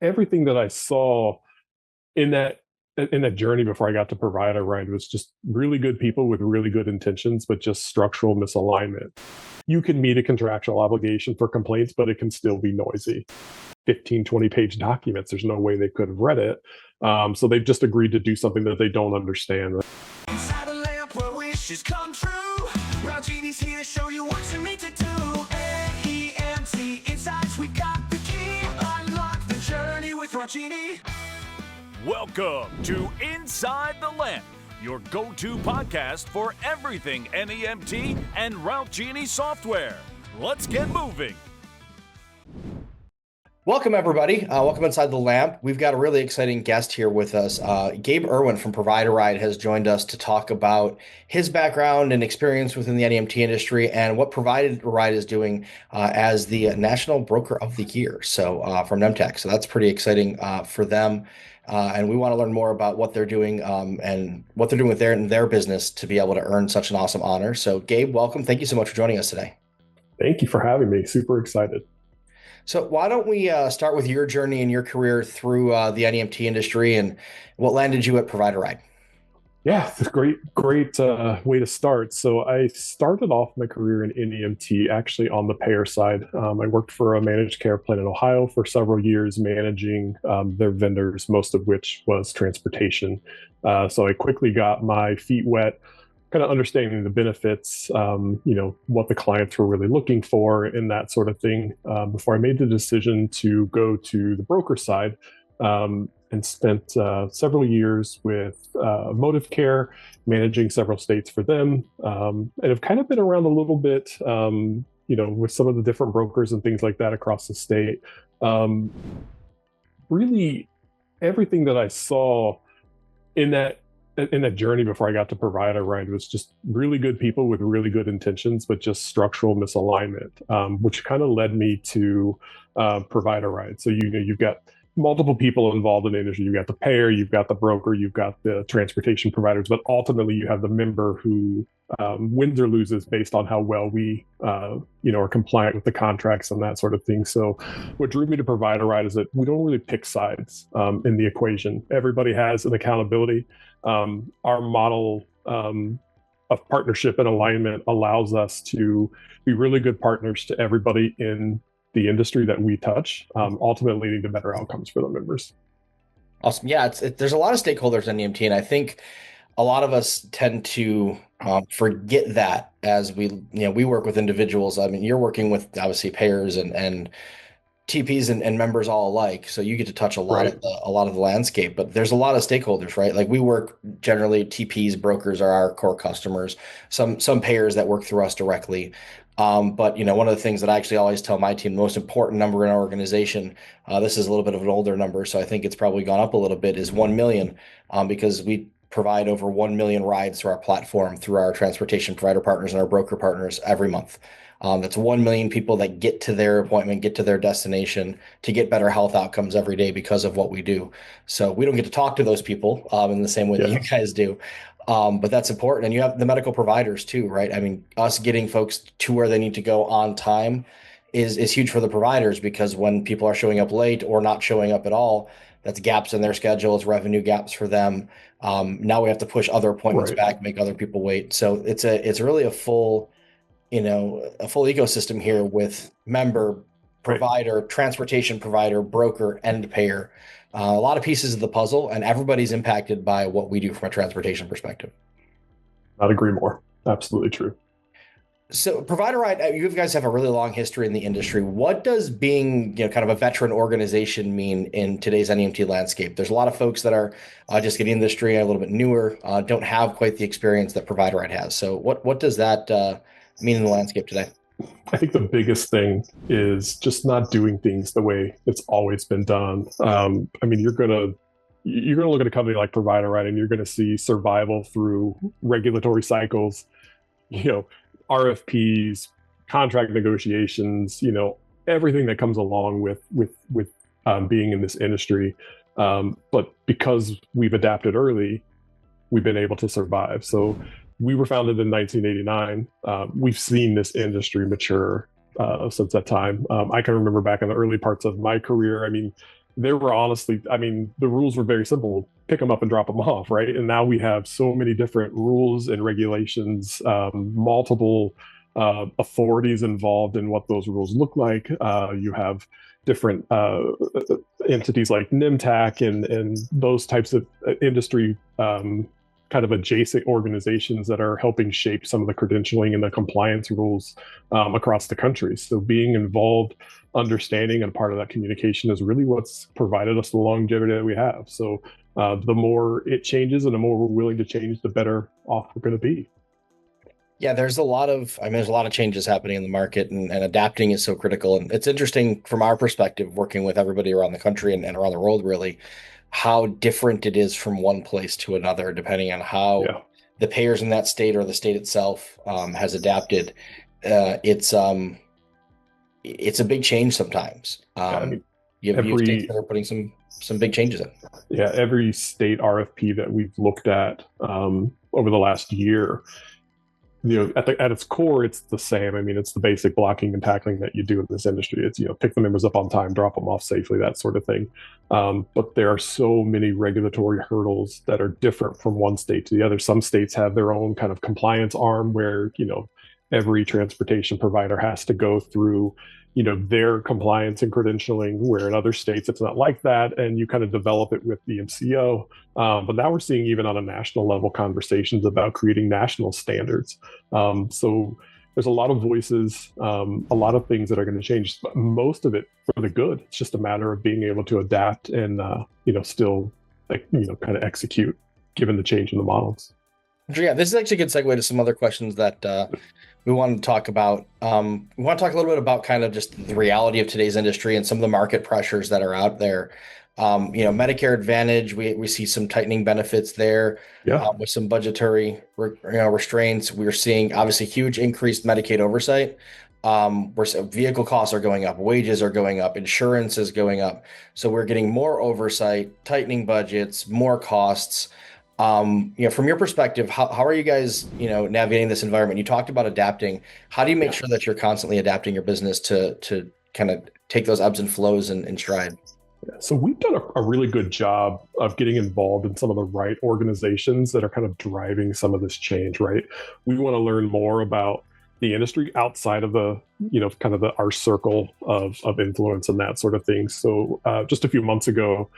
everything that I saw in that journey before I got to Provider Right was just really good people with really good intentions, but just structural misalignment. You can meet a contractual obligation for complaints, but it can still be noisy. 15, 20-page documents, there's no way they could have read it. So they've just agreed to do something that they don't understand. Inside a lamp where wishes come true. Well, Genie's here to show you what you need to do. NEMT insights, we got the key. Unlock the journey with Genie. Welcome to Inside the Lamp, your go-to podcast for everything NEMT and Ralph Genie software. Let's get moving. Welcome, everybody. Welcome Inside the Lamp. We've got a really exciting guest here with us. Gabe Erwin from Provider Right has joined us to talk about his background and experience within the NEMT industry and what Provider Right is doing as the National Broker of the Year. So from NEMTAC. So that's pretty exciting for them. And we want to learn more about what they're doing and what they're doing with their business to be able to earn such an awesome honor. So Gabe, welcome. Thank you so much for joining us today. Thank you for having me. Super excited. So why don't we start with your journey and your career through the NEMT industry and what landed you at Provider Right? Yeah, it's a great way to start. So I started off my career in NEMT actually on the payer side. I worked for a managed care plan in Ohio for several years, managing their vendors, most of which was transportation. So I quickly got my feet wet, kind of understanding the benefits, what the clients were really looking for and that sort of thing, before I made the decision to go to the broker side, and spent several years with Motive Care, managing several states for them, and have kind of been around a little bit, with some of the different brokers and things like that across the state. Really, everything that I saw in that journey before I got to Provider Right was just really good people with really good intentions, but just structural misalignment, which kind of led me to Provider Right. So you've got multiple people involved in the industry. You've got the payer, you've got the broker, you've got the transportation providers, but ultimately you have the member who wins or loses based on how well we are compliant with the contracts and that sort of thing. So what drew me to Provider Right is that we don't really pick sides in the equation. Everybody has an accountability. Our model of partnership and alignment allows us to be really good partners to everybody in the industry that we touch, ultimately leading to better outcomes for the members. Awesome. Yeah, there's a lot of stakeholders in NEMT, and I think a lot of us tend to forget that as we work with individuals. I mean, you're working with obviously payers and TPs and members all alike, so you get to touch a lot Right. of the landscape. But there's a lot of stakeholders, right? Like we work generally, TPs, brokers are our core customers. Some payers that work through us directly. But one of the things that I actually always tell my team, the most important number in our organization, this is a little bit of an older number, so I think it's probably gone up a little bit, is 1 million, because we provide over 1 million rides through our platform, through our transportation provider partners and our broker partners every month. That's 1 million people that get to their appointment, get to their destination to get better health outcomes every day because of what we do. So we don't get to talk to those people in the same way that you guys do. But that's important. And you have the medical providers too, right? I mean, us getting folks to where they need to go on time is huge for the providers, because when people are showing up late or not showing up at all, that's gaps in their schedule, it's revenue gaps for them. Now we have to push other appointments back, make other people wait. So it's really a full ecosystem here with member, provider, transportation provider, broker, and payer. A lot of pieces of the puzzle, and everybody's impacted by what we do from a transportation perspective. Not agree more. Absolutely true. So Provider Right, you guys have a really long history in the industry. What does being, kind of a veteran organization mean in today's NEMT landscape? There's a lot of folks that are just getting in the industry, a little bit newer, don't have quite the experience that Provider Right has. So what does that mean in the landscape today? I think the biggest thing is just not doing things the way it's always been done. I mean, you're gonna look at a company like Provider Right, and you're gonna see survival through regulatory cycles, RFPs, contract negotiations, everything that comes along with being in this industry. But because we've adapted early, we've been able to survive. So we were founded in 1989. We've seen this industry mature since that time. I can remember back in the early parts of my career, I mean, there were honestly, I mean, the rules were very simple: pick them up and drop them off, right? And now we have so many different rules and regulations, multiple authorities involved in what those rules look like. You have different entities like NEMTAC and those types of industry kind of adjacent organizations that are helping shape some of the credentialing and the compliance rules across the country. So being involved, understanding, and part of that communication is really what's provided us the longevity that we have. So the more it changes and the more we're willing to change, the better off we're going to be. Yeah, there's a lot of, there's a lot of changes happening in the market, and adapting is so critical. And it's interesting from our perspective, working with everybody around the country and around the world, really, how different it is from one place to another, depending on how the payers in that state or the state itself has adapted. It's a big change sometimes. I mean, you have states that are putting some big changes in. Yeah, every state RFP that we've looked at over the last year, at its core, it's the same. I mean, it's the basic blocking and tackling that you do in this industry. It's, pick the members up on time, drop them off safely, that sort of thing. But there are so many regulatory hurdles that are different from one state to the other. Some states have their own kind of compliance arm where, every transportation provider has to go through, their compliance and credentialing, where in other states it's not like that, and you kind of develop it with the MCO. But now we're seeing, even on a national level, conversations about creating national standards. So there's a lot of voices, a lot of things that are going to change, but most of it for the good. It's just a matter of being able to adapt and still kind of execute given the change in the models. Yeah, this is actually a good segue to some other questions that we want to talk about. We want to talk a little bit about kind of just the reality of today's industry and some of the market pressures that are out there. Medicare Advantage, we see some tightening benefits there with some budgetary restraints. We're seeing obviously huge increased Medicaid oversight. Vehicle costs are going up, wages are going up, insurance is going up. So we're getting more oversight, tightening budgets, more costs. From your perspective, how are you guys, navigating this environment? You talked about adapting. How do you make sure that you're constantly adapting your business to kind of take those ebbs and flows in stride? So we've done a really good job of getting involved in some of the right organizations that are kind of driving some of this change, right? We want to learn more about the industry outside of the, kind of our circle of influence and that sort of thing. So just a few months ago,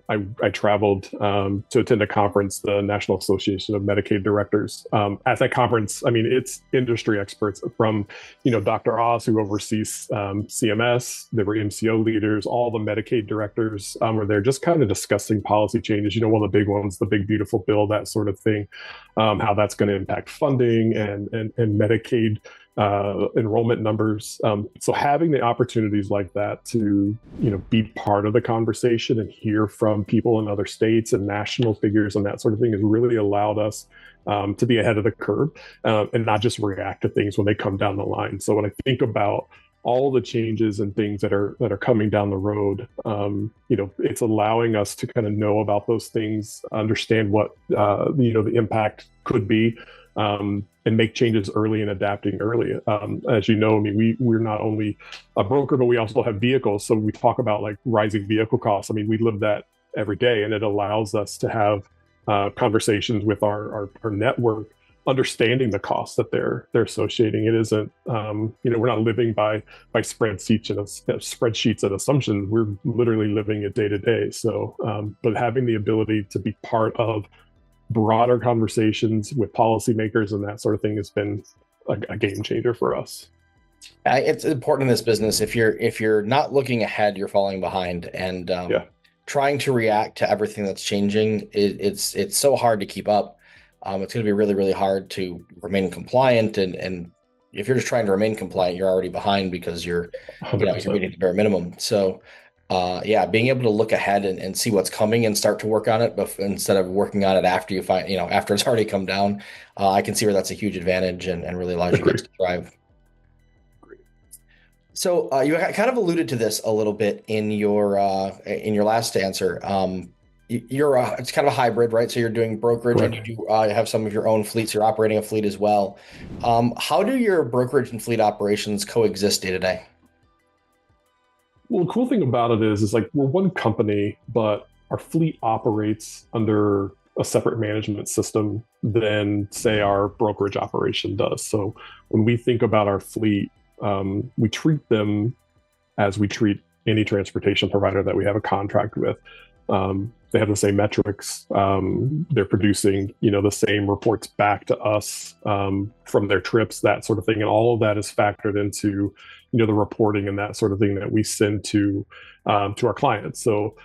I traveled to attend a conference, the National Association of Medicaid Directors. At that conference, I mean, it's industry experts from, Dr. Oz, who oversees CMS. There were MCO leaders, all the Medicaid directors were there, just kind of discussing policy changes. One of the big ones, the big beautiful bill, that sort of thing, how that's going to impact funding and Medicaid enrollment numbers. So having the opportunities like that to, be part of the conversation and hear from people in other states and national figures and that sort of thing has really allowed us to be ahead of the curve and not just react to things when they come down the line. So when I think about all the changes and things that are coming down the road, it's allowing us to kind of know about those things, understand what the impact could be, and make changes early and adapting early. As you know, I mean, we're not only a broker, but we also have vehicles. So we talk about like rising vehicle costs. I mean, we live that every day, and it allows us to have conversations with our network, understanding the costs that they're associating. It isn't, we're not living by spreadsheets and assumptions. We're literally living it day to day. So, but having the ability to be part of broader conversations with policymakers and that sort of thing has been a game changer for us. It's important in this business. If you're not looking ahead, you're falling behind, and trying to react to everything that's changing, it's so hard to keep up. It's going to be really, really hard to remain compliant, and if you're just trying to remain compliant, you're already behind because you're meeting the bare minimum. So being able to look ahead and see what's coming and start to work on it instead of working on it after after it's already come down, I can see where that's a huge advantage and really allows you guys to thrive. So you kind of alluded to this a little bit in your last answer. It's kind of a hybrid, right? So you're doing brokerage, right, and you do have some of your own fleets. You're operating a fleet as well. How do your brokerage and fleet operations coexist day to day? Well, the cool thing about it is like we're one company, but our fleet operates under a separate management system than, say, our brokerage operation does. So when we think about our fleet, we treat them as we treat any transportation provider that we have a contract with. They have the same metrics. They're producing, the same reports back to us from their trips, that sort of thing, and all of that is factored into, the reporting and that sort of thing that we send to our clients. So,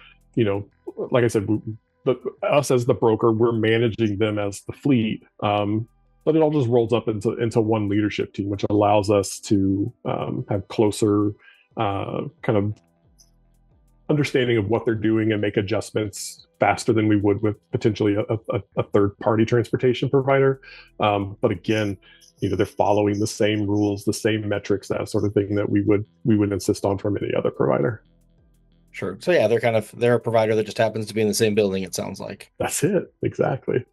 like I said, us as the broker, we're managing them as the fleet, but it all just rolls up into one leadership team, which allows us to have closer kind of understanding of what they're doing and make adjustments faster than we would with potentially a third-party transportation provider. But again, they're following the same rules, the same metrics, that sort of thing that we would insist on from any other provider. Sure. So yeah, they're a provider that just happens to be in the same building, it sounds like. That's it. Exactly.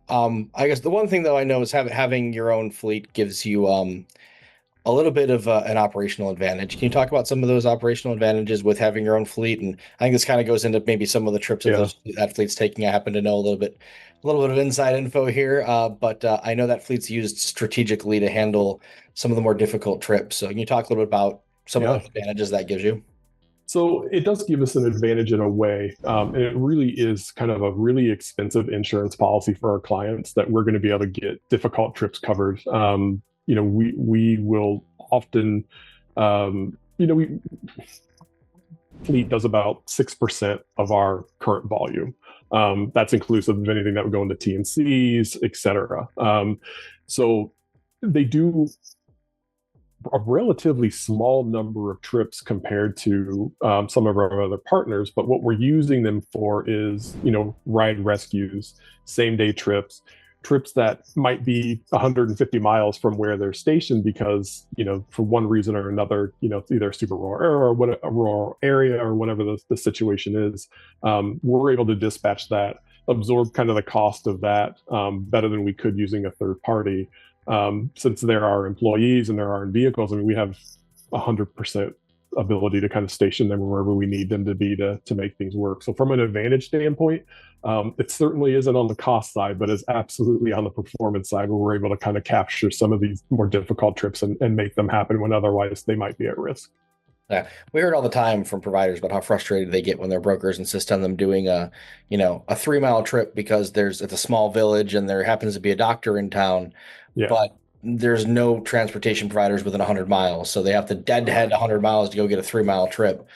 I guess the one thing though I know is having your own fleet gives you a little bit of an operational advantage. Can you talk about some of those operational advantages with having your own fleet? And I think this kind of goes into maybe some of the trips that fleet's taking. I happen to know a little bit of inside info here, but I know that fleet's used strategically to handle some of the more difficult trips. So can you talk a little bit about some of the advantages that gives you? So it does give us an advantage in a way, and it really is kind of a really expensive insurance policy for our clients that we're going to be able to get difficult trips covered. We will often, fleet does about 6% of our current volume. That's inclusive of anything that would go into TNCs, et cetera. So they do a relatively small number of trips compared to some of our other partners, but what we're using them for is, ride rescues, same day trips that might be 150 miles from where they're stationed because, for one reason or another, it's either a super rural area or whatever the situation is. We're able to dispatch that, absorb kind of the cost of that better than we could using a third party. Since there are employees and there are vehicles, I mean, we have 100% ability to kind of station them wherever we need them to be to make things work. So from an advantage standpoint, it certainly isn't on the cost side, but is absolutely on the performance side where we're able to kind of capture some of these more difficult trips and make them happen when otherwise they might be at risk. Yeah, we heard all the time from providers about how frustrated they get when their brokers insist on them doing a 3-mile trip because it's a small village and there happens to be a doctor in town, but there's no transportation providers within 100 miles. So they have to deadhead 100 miles to go get a 3-mile trip.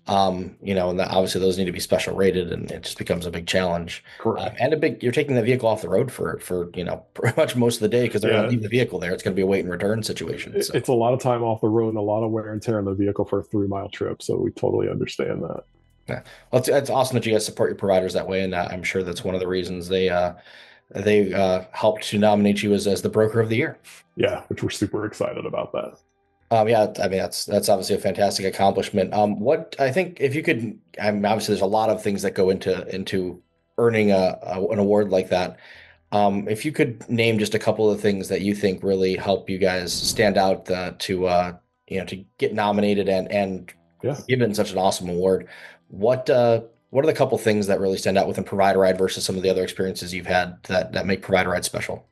And that, obviously those need to be special rated and it just becomes a big challenge. Correct. And you're taking the vehicle off the road for pretty much most of the day because they're going to leave the vehicle there. It's going to be a wait and return situation. So. It's a lot of time off the road and a lot of wear and tear on the vehicle for a 3-mile trip. So we totally understand that. Yeah. Well, it's awesome that you guys support your providers that way. And I'm sure that's one of the reasons they helped to nominate you as the broker of the year. Yeah, which we're super excited about that. Yeah, I mean that's obviously a fantastic accomplishment. What I think if you could, obviously there's a lot of things that go into earning an award like that. If you could name just a couple of things that you think really help you guys stand out to get nominated and given such an awesome award, what are the couple things that really stand out within Provider Ride versus some of the other experiences you've had that make Provider Ride special?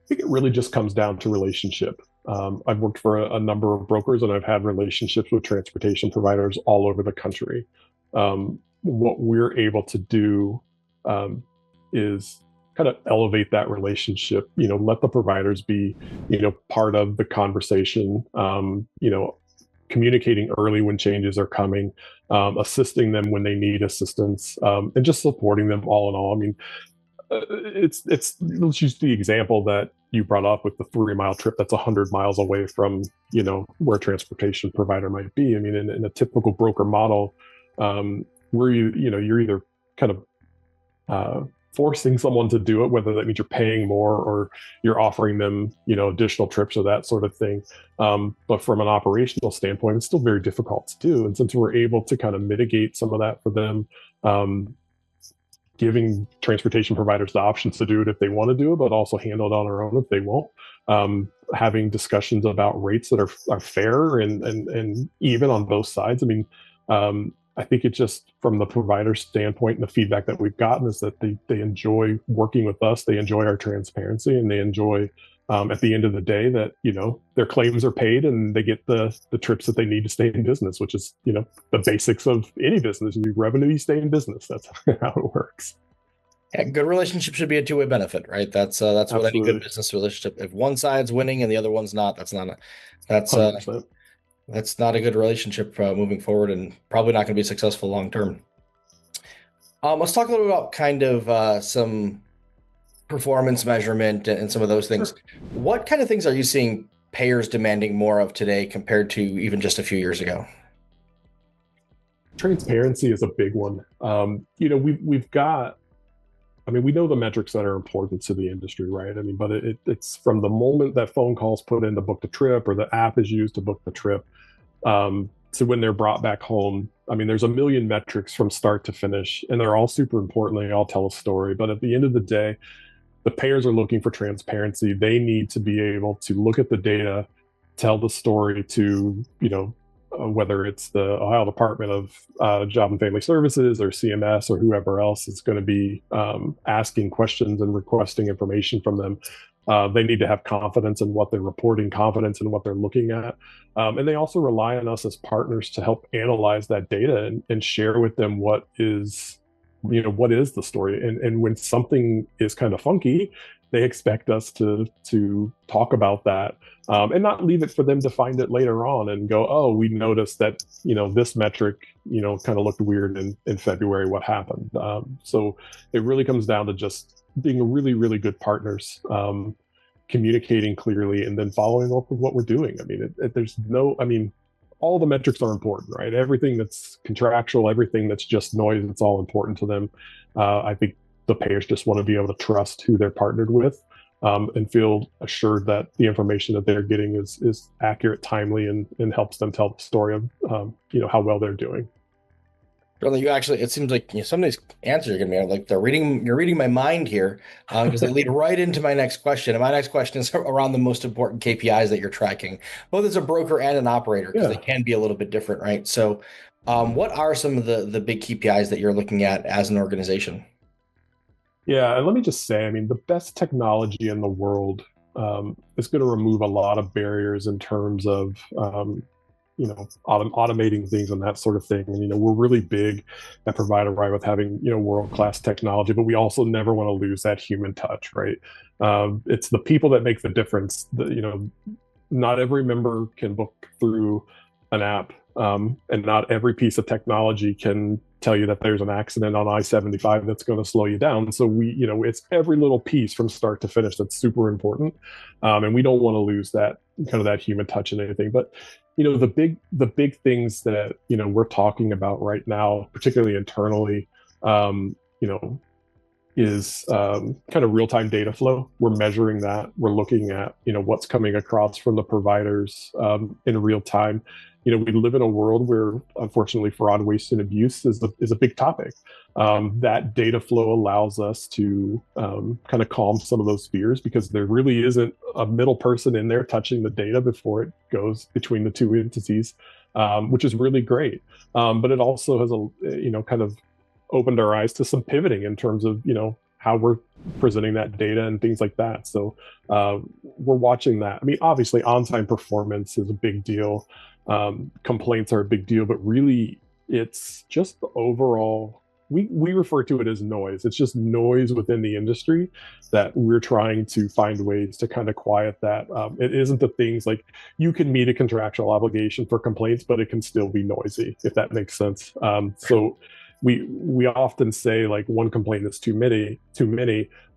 I think it really just comes down to relationship. I've worked for a number of brokers and I've had relationships with transportation providers all over the country. What we're able to do is kind of elevate that relationship, let the providers be, part of the conversation, communicating early when changes are coming, assisting them when they need assistance, and just supporting them all in all. I mean, let's use the example that you brought up with the 3-mile trip that's 100 miles away from, where a transportation provider might be. I mean, in a typical broker model, where you're either kind of forcing someone to do it, whether that means you're paying more or you're offering them, additional trips or that sort of thing. But from an operational standpoint, it's still very difficult to do. And since we're able to kind of mitigate some of that for them, giving transportation providers the options to do it if they want to do it, but also handle it on their own if they won't. Having discussions about rates that are fair and even on both sides. I mean, I think it just from the provider standpoint and the feedback that we've gotten is that they enjoy working with us. They enjoy our transparency, and they enjoy at the end of the day that, their claims are paid and they get the trips that they need to stay in business, which is, the basics of any business. You revenue, you stay in business. That's how it works. Yeah, good relationship should be a two-way benefit, right? That's what any good business relationship. If one side's winning and the other one's not, that's not a good relationship moving forward, and probably not going to be successful long term. Let's talk a little bit about kind of some performance measurement and some of those things. Sure. What kind of things are you seeing payers demanding more of today compared to even just a few years ago? Transparency is a big one. We've got, we know the metrics that are important to the industry, right? But it's from the moment that phone call's put in to book the trip, or the app is used to book the trip, to when they're brought back home. There's a million metrics from start to finish, and they're all super important. They all tell a story. But at the end of the day, the payers are looking for transparency. They need to be able to look at the data, tell the story to, whether it's the Ohio Department of Job and Family Services or CMS or whoever else is going to be asking questions and requesting information from them. They need to have confidence in what they're reporting, confidence in what they're looking at. And they also rely on us as partners to help analyze that data and share with them what is the story. And when something is kind of funky, they expect us to talk about that, and not leave it for them to find it later on and go, oh, we noticed that, this metric, kind of looked weird in February. What happened? So it really comes down to just being really, really good partners, communicating clearly, and then following up with what we're doing. All the metrics are important, right? Everything that's contractual, everything that's just noise, it's all important to them. I think the payers just want to be able to trust who they're partnered with, and feel assured that the information that they're getting is accurate, timely, and helps them tell the story of how well they're doing. Really, it seems like some of these answers are going to be like you're reading my mind here, because they lead right into my next question. And my next question is around the most important KPIs that you're tracking, both as a broker and an operator, because they can be a little bit different, right? So, what are some of the big KPIs that you're looking at as an organization? Yeah, and let me just say, the best technology in the world is going to remove a lot of barriers in terms of automating things and that sort of thing. And, we're really big at Provider Right with having, world-class technology, but we also never want to lose that human touch, right? It's the people that make the difference. Not every member can book through an app, and not every piece of technology can tell you that there's an accident on I-75 that's going to slow you down. So it's every little piece from start to finish that's super important. And we don't want to lose that kind of that human touch in anything. But, the big things that, we're talking about right now, particularly internally, is kind of real-time data flow. We're measuring that. We're looking at, what's coming across from the providers in real time. We live in a world where, unfortunately, fraud, waste, and abuse is a big topic. That data flow allows us to kind of calm some of those fears, because there really isn't a middle person in there touching the data before it goes between the two entities, which is really great. But it also has kind of opened our eyes to some pivoting in terms of, how we're presenting that data and things like that. So we're watching that. Obviously, on-time performance is a big deal. Complaints are a big deal, but really it's just the overall, we refer to it as noise. It's just noise within the industry that we're trying to find ways to kind of quiet that. It isn't the things like you can meet a contractual obligation for complaints, but it can still be noisy, if that makes sense. So we often say like one complaint is too many,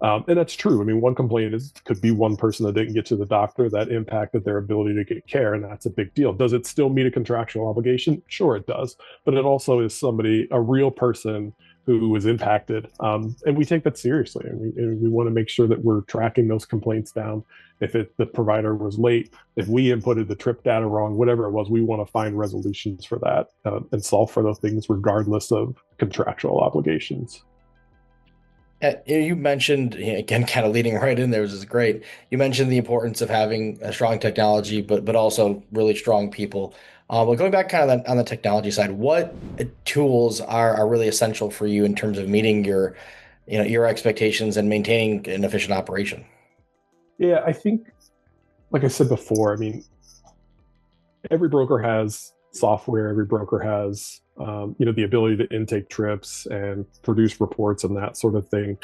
and that's true. One complaint could be one person that didn't get to the doctor that impacted their ability to get care, and that's a big deal. Does it still meet a contractual obligation? Sure, it does, but it also is a real person who was impacted, and we take that seriously, and we want to make sure that we're tracking those complaints down. If the provider was late, if we inputted the trip data wrong, whatever it was, we want to find resolutions for that, and solve for those things regardless of contractual obligations. You mentioned, again, kind of leading right in there, which is great. You mentioned the importance of having a strong technology, but also really strong people. But going back kind of on the technology side, what tools are really essential for you in terms of meeting your, your expectations and maintaining an efficient operation? Yeah, I think, like I said before, I mean, every broker has software. Every broker has, the ability to intake trips and produce reports and that sort of thing.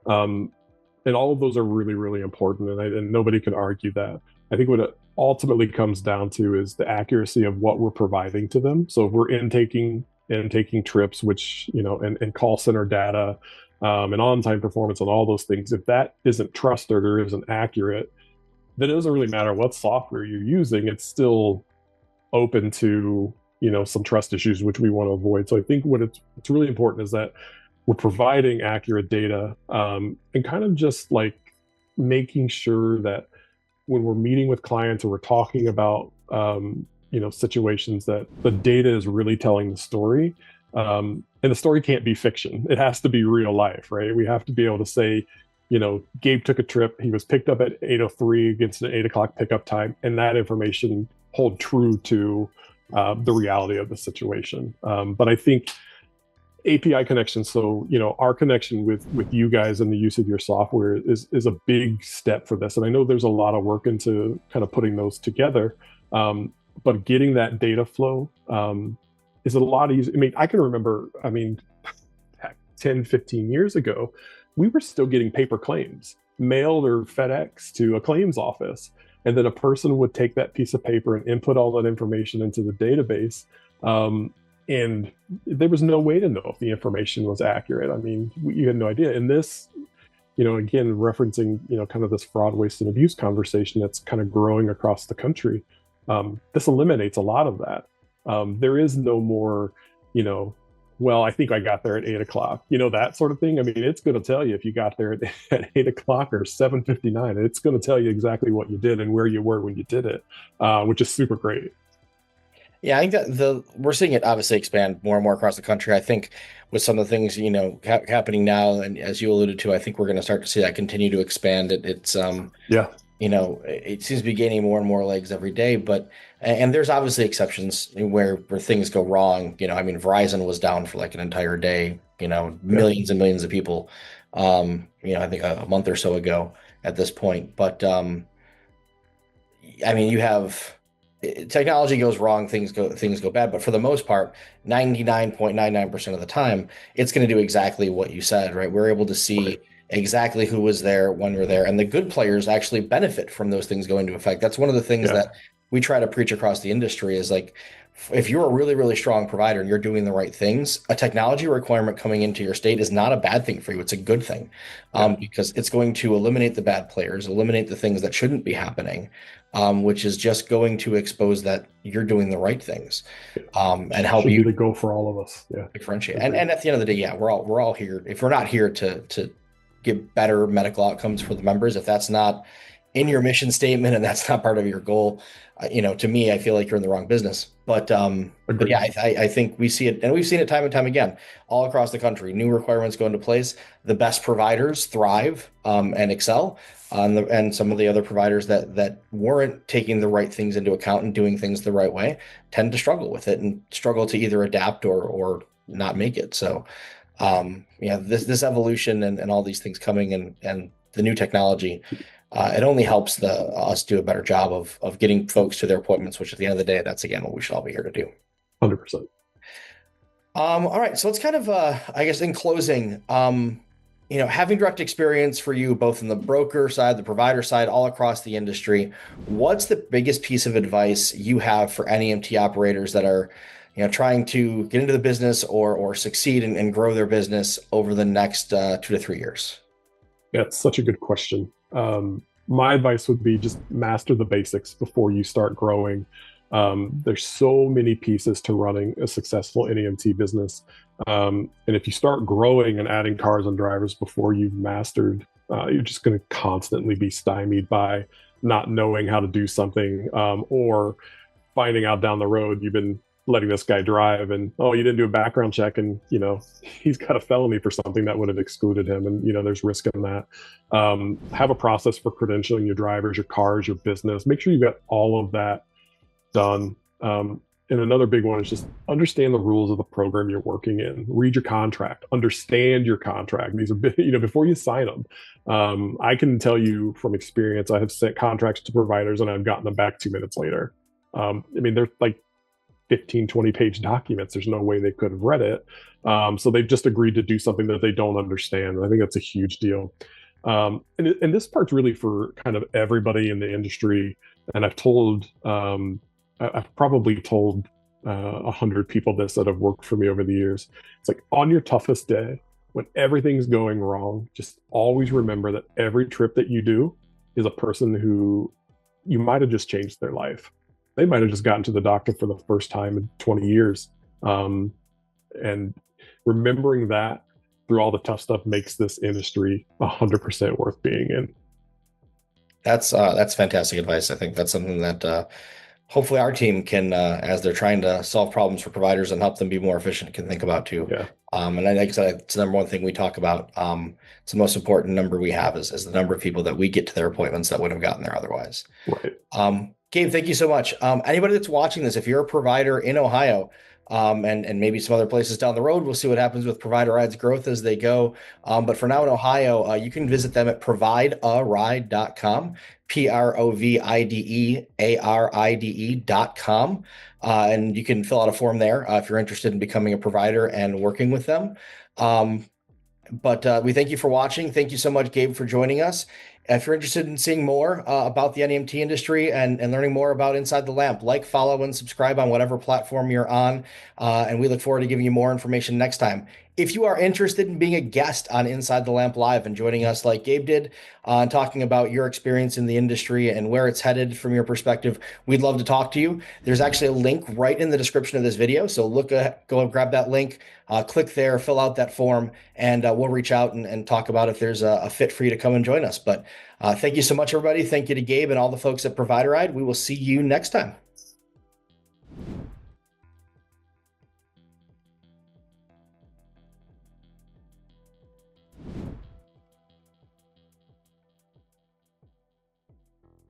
And all of those are really, really important, and nobody can argue that. I think what it ultimately comes down to is the accuracy of what we're providing to them. So if we're intaking trips, which and call center data, and on-time performance and all those things, if that isn't trusted or isn't accurate, then it doesn't really matter what software you're using. It's still open to some trust issues, which we want to avoid. So I think what's really important is that we're providing accurate data, and kind of just like making sure that when we're meeting with clients or we're talking about situations, that the data is really telling the story. And the story can't be fiction. It has to be real life, right? We have to be able to say, Gabe took a trip. He was picked up at 8:03 against an 8 o'clock pickup time, and that information hold true to the reality of the situation. But I think API connection, so our connection with you guys and the use of your software is a big step for this. And I know there's a lot of work into kind of putting those together, but getting that data flow is a lot easier. I mean, I can remember, back 10, 15 years ago, we were still getting paper claims mailed or FedEx to a claims office. And then a person would take that piece of paper and input all that information into the database. And there was no way to know if the information was accurate. I mean, you had no idea. And this, again, referencing, kind of this fraud, waste, and abuse conversation that's kind of growing across the country. This eliminates a lot of that. There is no more, well, I think I got there at 8 o'clock, that sort of thing. I mean, it's going to tell you if you got there at 8 o'clock or 7:59. It's going to tell you exactly what you did and where you were when you did it, which is super great. Yeah, I think that we're seeing it obviously expand more and more across the country. I think with some of the things, happening now, and as you alluded to, I think we're going to start to see that continue to expand. Yeah. It seems to be gaining more and more legs every day, and there's obviously exceptions where things go wrong. Verizon was down for like an entire day, millions and millions of people, I think a month or so ago at this point. But, you have technology goes wrong, things go bad, but for the most part, 99.99% of the time, it's going to do exactly what you said, right? We're able to see exactly who was there when we're there, and the good players actually benefit from those things going into effect. That's one of the things that we try to preach across the industry is like, if you're a really, really strong provider and you're doing the right things, a technology requirement coming into your state is not a bad thing for you. It's a good thing, because it's going to eliminate the bad players, eliminate the things that shouldn't be happening, which is just going to expose that you're doing the right things, and help you to go for all of us. Yeah, differentiate. And at the end of the day, we're all here. If we're not here to get better medical outcomes for the members, if that's not in your mission statement and that's not part of your goal, to me, I feel like you're in the wrong business. But yeah, I think we see it, and we've seen it time and time again all across the country. New requirements go into place. The best providers thrive, and excel, and some of the other providers that weren't taking the right things into account and doing things the right way tend to struggle with it and struggle to either adapt or not make it. So this evolution and all these things coming and the new technology, it only helps us do a better job of getting folks to their appointments, which at the end of the day, that's again what we should all be here to do. 100%. All right, so let's kind of, I guess, in closing, having direct experience for you both in the broker side, the provider side, all across the industry, what's the biggest piece of advice you have for NEMT operators that are trying to get into the business or succeed and grow their business over the next 2 to 3 years? Yeah, it's such a good question. My advice would be just master the basics before you start growing. There's so many pieces to running a successful NEMT business. And if you start growing and adding cars and drivers before you've mastered, you're just going to constantly be stymied by not knowing how to do something, or finding out down the road you've been letting this guy drive and, oh, you didn't do a background check, and he's got a felony for something that would have excluded him, and there's risk in that. Have a process for credentialing your drivers, your cars, your business. Make sure you've got all of that done, and And another big one is just understand the rules of the program you're working in. Read your contract, understand your contract. These are, before you sign them. I can tell you from experience, I have sent contracts to providers and I've gotten them back 2 minutes later. They're like 15, 20-page documents. There's no way they could have read it. So they've just agreed to do something that they don't understand. And I think that's a huge deal. And this part's really for kind of everybody in the industry. And I've probably told 100 people this that have worked for me over the years. It's like, on your toughest day, when everything's going wrong, just always remember that every trip that you do is a person who you might have just changed their life. They might have just gotten to the doctor for the first time in 20 years. And remembering that through all the tough stuff makes this industry 100% worth being in. That's fantastic advice. I think that's something that hopefully our team can, as they're trying to solve problems for providers and help them be more efficient, can think about too. Yeah. And I think it's the number one thing we talk about. It's the most important number we have is the number of people that we get to their appointments that wouldn't have gotten there otherwise. Right. Gabe, thank you so much. Anybody that's watching this, if you're a provider in Ohio, and maybe some other places down the road, we'll see what happens with Provider Ride's growth as they go. But for now in Ohio, you can visit them at providearide.com, providearide.com. And you can fill out a form there if you're interested in becoming a provider and working with them. But we thank you for watching. Thank you so much, Gabe, for joining us. If you're interested in seeing more about the NEMT industry and learning more about Inside the Lamp, like, follow, and subscribe on whatever platform you're on. And we look forward to giving you more information next time. If you are interested in being a guest on Inside the Lamp Live and joining us like Gabe did, and talking about your experience in the industry and where it's headed from your perspective, we'd love to talk to you. There's actually a link right in the description of this video. So go and grab that link, click there, fill out that form, and we'll reach out and talk about if there's a fit for you to come and join us. But thank you so much, everybody. Thank you to Gabe and all the folks at Provider Ride. We will see you next time.